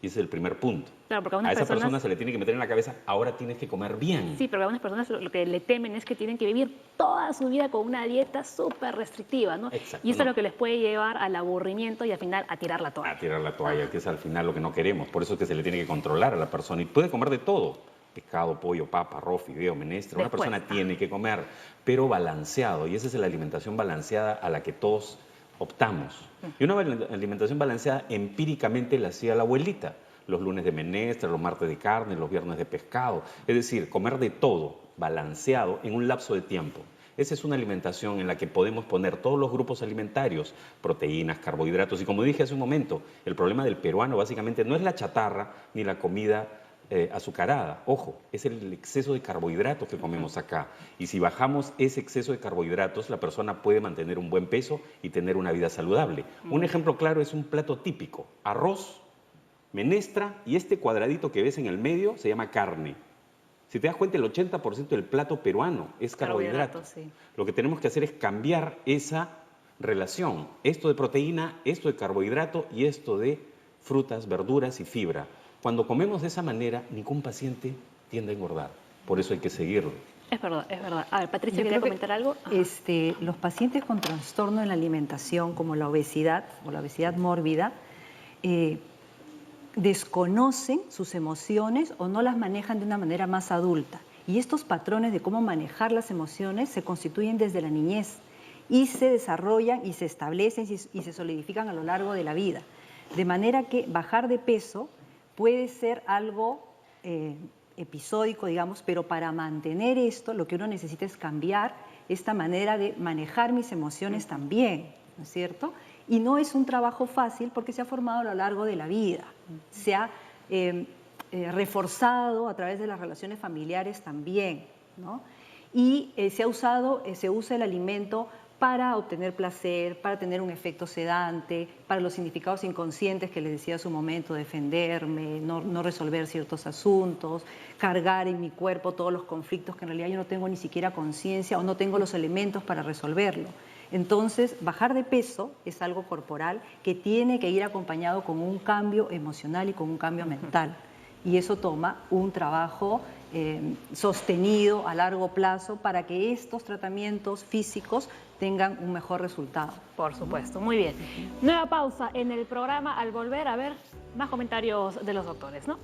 Y ese es el primer punto. Claro, porque a esa personas persona se le tiene que meter en la cabeza, ahora tienes que comer bien. Sí, pero algunas personas lo que le temen es que tienen que vivir toda su vida con una dieta súper restrictiva, ¿no? Exacto, Y eso es no. lo que les puede llevar al aburrimiento y al final a tirar la toalla. A tirar la toalla, que es al final lo que no queremos. Por eso es que se le tiene que controlar a la persona. Y puede comer de todo. Pescado, pollo, papa, arroz, fideo, menestra. Una Después, persona tiene que comer, pero balanceado. Y esa es la alimentación balanceada a la que todos optamos. Y una alimentación balanceada empíricamente la hacía la abuelita. Los lunes de menestra, los martes de carne, los viernes de pescado. Es decir, comer de todo, balanceado, en un lapso de tiempo. Esa es una alimentación en la que podemos poner todos los grupos alimentarios, proteínas, carbohidratos. Y como dije hace un momento, el problema del peruano básicamente no es la chatarra ni la comida azucarada. Ojo, es el exceso de carbohidratos que comemos acá. Y si bajamos ese exceso de carbohidratos, la persona puede mantener un buen peso y tener una vida saludable. Un ejemplo claro es un plato típico: arroz, menestra, y este cuadradito que ves en el medio se llama carne. Si te das cuenta, el 80% del plato peruano es carbohidrato. Carbohidratos, sí. Lo que tenemos que hacer es cambiar esa relación. Esto de proteína, esto de carbohidrato y esto de frutas, verduras y fibra. Cuando comemos de esa manera, ningún paciente tiende a engordar. Por eso hay que seguirlo. Es verdad, es verdad. A ver, Patricia, Yo ¿quería creo que, comentar algo? Ajá. Los pacientes con trastorno en la alimentación, como la obesidad o la obesidad mórbida, desconocen sus emociones o no las manejan de una manera más adulta. Y estos patrones de cómo manejar las emociones se constituyen desde la niñez y se desarrollan y se establecen y se solidifican a lo largo de la vida. De manera que bajar de peso puede ser algo episódico, digamos, pero para mantener esto lo que uno necesita es cambiar esta manera de manejar mis emociones también, ¿no es cierto? Y no es un trabajo fácil porque se ha formado a lo largo de la vida, se ha reforzado a través de las relaciones familiares también, ¿no? Y se usa el alimento para obtener placer, para tener un efecto sedante, para los significados inconscientes que les decía hace un momento, defenderme, no resolver ciertos asuntos, cargar en mi cuerpo todos los conflictos que en realidad yo no tengo ni siquiera conciencia o no tengo los elementos para resolverlo. Entonces, bajar de peso es algo corporal que tiene que ir acompañado con un cambio emocional y con un cambio mental. Y eso toma un trabajo sostenido a largo plazo para que estos tratamientos físicos tengan un mejor resultado. Por supuesto, muy bien. Nueva pausa en el programa. Al volver, a ver más comentarios de los doctores, ¿no?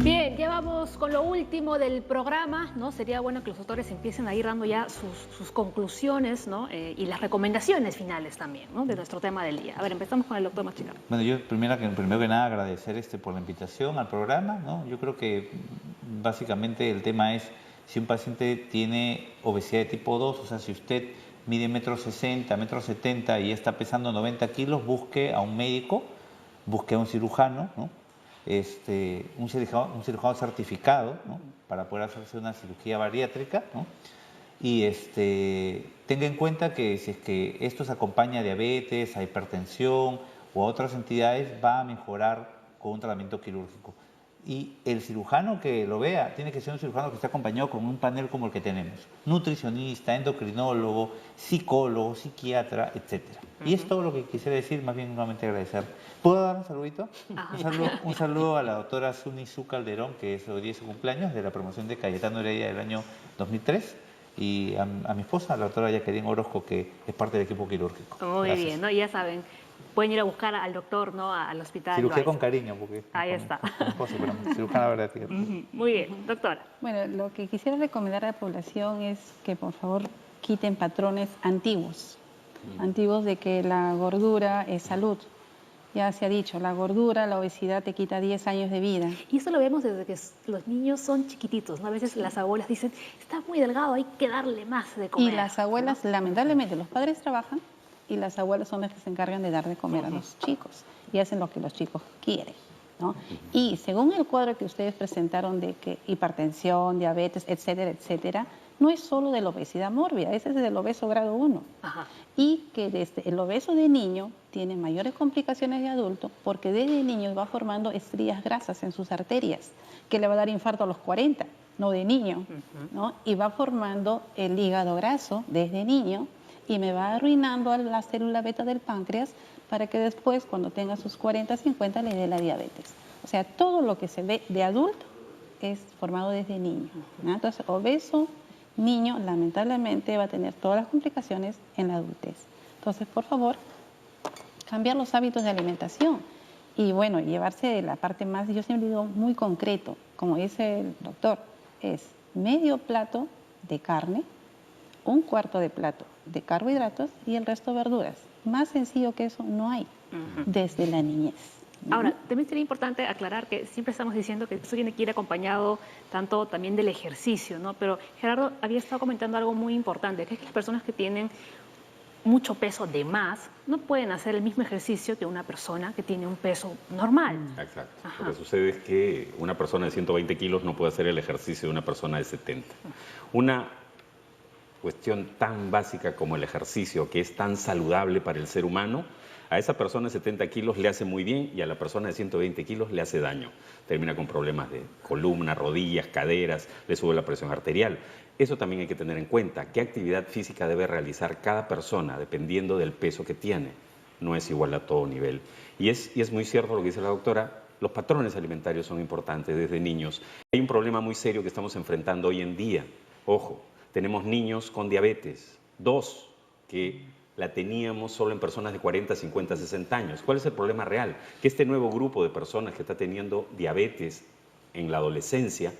Bien, ya vamos con lo último del programa, ¿no? Sería bueno que los doctores empiecen a ir dando ya sus conclusiones, ¿no? Y las recomendaciones finales también, ¿no? De nuestro tema del día. A ver, empezamos con el doctor Machicar. Bueno, yo primero que nada agradecer por la invitación al programa, ¿no? Yo creo que básicamente el tema es Si un paciente tiene obesidad de tipo 2, o sea, si usted mide 1,60 m, 1,70 m y está pesando 90 kilos, busque a un médico, busque a un cirujano, ¿no? Un cirujano certificado, ¿no? Para poder hacerse una cirugía bariátrica, ¿no? Y tenga en cuenta que si es que esto se acompaña a diabetes, a hipertensión o a otras entidades, va a mejorar con un tratamiento quirúrgico. Y el cirujano que lo vea tiene que ser un cirujano que esté acompañado con un panel como el que tenemos. Nutricionista, endocrinólogo, psicólogo, psiquiatra, etc. Y es todo lo que quisiera decir, más bien nuevamente agradecer. ¿Puedo dar un saludito? Un saludo a la doctora Sunisu Calderón, que es hoy día su cumpleaños, de la promoción de Cayetano Heredia del año 2003. Y a mi esposa, la doctora Jacqueline Orozco, que es parte del equipo quirúrgico. Muy bien, ¿no? Ya saben, pueden ir a buscar al doctor, ¿no? Al hospital. Cirugía con cariño, porque ahí está. Con mi esposa, pero cirujana verdad. Muy bien, doctora. Bueno, lo que quisiera recomendar a la población es que por favor quiten patrones antiguos. Antiguos de que la gordura es salud. Ya se ha dicho, la gordura, la obesidad te quita 10 años de vida. Y eso lo vemos desde que los niños son chiquititos, ¿no? A veces las abuelas dicen, está muy delgado, hay que darle más de comer. Y las abuelas, lamentablemente, los padres trabajan y las abuelas son las que se encargan de dar de comer a los chicos y hacen lo que los chicos quieren, ¿no? Y según el cuadro que ustedes presentaron de que hipertensión, diabetes, etcétera, etcétera, no es solo de la obesidad mórbida, ese es del obeso grado 1. Y que desde el obeso de niño tiene mayores complicaciones de adulto porque desde niño va formando estrías grasas en sus arterias, que le va a dar infarto a los 40, no de niño, ¿no? Y va formando el hígado graso desde niño y me va arruinando a la célula beta del páncreas para que después, cuando tenga sus 40, 50, le dé la diabetes. O sea, todo lo que se ve de adulto es formado desde niño, ¿no? Entonces, obeso, niño, lamentablemente va a tener todas las complicaciones en la adultez. Entonces, por favor, cambiar los hábitos de alimentación y, bueno, llevarse de la parte más, yo siempre digo, muy concreto, como dice el doctor, es medio plato de carne, un cuarto de plato de carbohidratos y el resto verduras. Más sencillo que eso no hay desde la niñez. Ahora, también sería importante aclarar que siempre estamos diciendo que esto tiene que ir acompañado tanto también del ejercicio, ¿no? Pero Gerardo había estado comentando algo muy importante, que es que las personas que tienen mucho peso de más no pueden hacer el mismo ejercicio que una persona que tiene un peso normal. Exacto. Lo que sucede es que una persona de 120 kilos no puede hacer el ejercicio de una persona de 70. Una cuestión tan básica como el ejercicio, que es tan saludable para el ser humano, a esa persona de 70 kilos le hace muy bien y a la persona de 120 kilos le hace daño. Termina con problemas de columna, rodillas, caderas, le sube la presión arterial. Eso también hay que tener en cuenta. ¿Qué actividad física debe realizar cada persona dependiendo del peso que tiene? No es igual a todo nivel. Y es muy cierto lo que dice la doctora, los patrones alimentarios son importantes desde niños. Hay un problema muy serio que estamos enfrentando hoy en día. Ojo, tenemos niños con diabetes, 2 que la teníamos solo en personas de 40, 50, 60 años. ¿Cuál es el problema real? Que este nuevo grupo de personas que está teniendo diabetes en la adolescencia,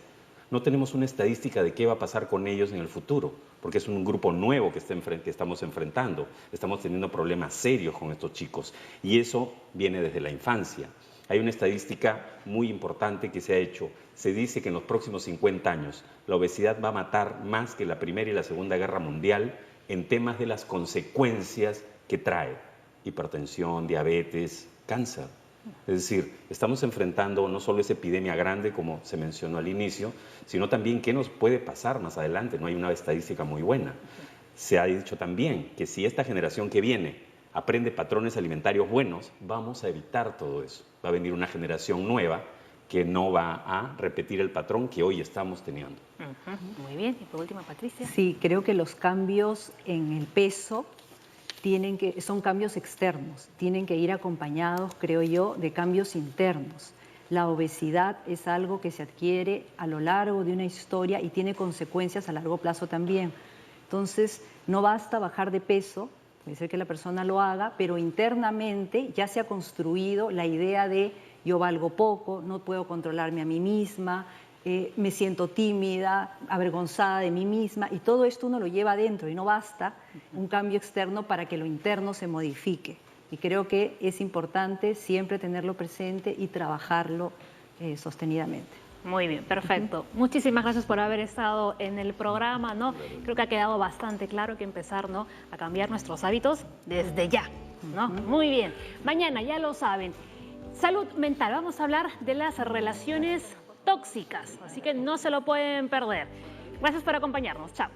no tenemos una estadística de qué va a pasar con ellos en el futuro, porque es un grupo nuevo que estamos enfrentando. Estamos teniendo problemas serios con estos chicos y eso viene desde la infancia. Hay una estadística muy importante que se ha hecho. Se dice que en los próximos 50 años la obesidad va a matar más que la Primera y la Segunda Guerra Mundial en temas de las consecuencias que trae. Hipertensión, diabetes, cáncer. Es decir, estamos enfrentando no solo esa epidemia grande como se mencionó al inicio, sino también qué nos puede pasar más adelante. No hay una estadística muy buena. Se ha dicho también que si esta generación que viene aprende patrones alimentarios buenos, vamos a evitar todo eso. Va a venir una generación nueva que no va a repetir el patrón que hoy estamos teniendo. Muy bien. Y por último, Patricia. Sí, creo que los cambios en el peso son cambios externos, tienen que ir acompañados, creo yo, de cambios internos. La obesidad es algo que se adquiere a lo largo de una historia y tiene consecuencias a largo plazo también. Entonces, no basta bajar de peso, puede ser que la persona lo haga, pero internamente ya se ha construido la idea de yo valgo poco, no puedo controlarme a mí misma, me siento tímida, avergonzada de mí misma, y todo esto uno lo lleva adentro y no basta un cambio externo para que lo interno se modifique. Y creo que es importante siempre tenerlo presente y trabajarlo sostenidamente. Muy bien, perfecto. Muchísimas gracias por haber estado en el programa, ¿no? Creo que ha quedado bastante claro que empezar, ¿no?, a cambiar nuestros hábitos desde ya, ¿no? Muy bien. Mañana, ya lo saben, salud mental. Vamos a hablar de las relaciones tóxicas, así que no se lo pueden perder. Gracias por acompañarnos. Chao.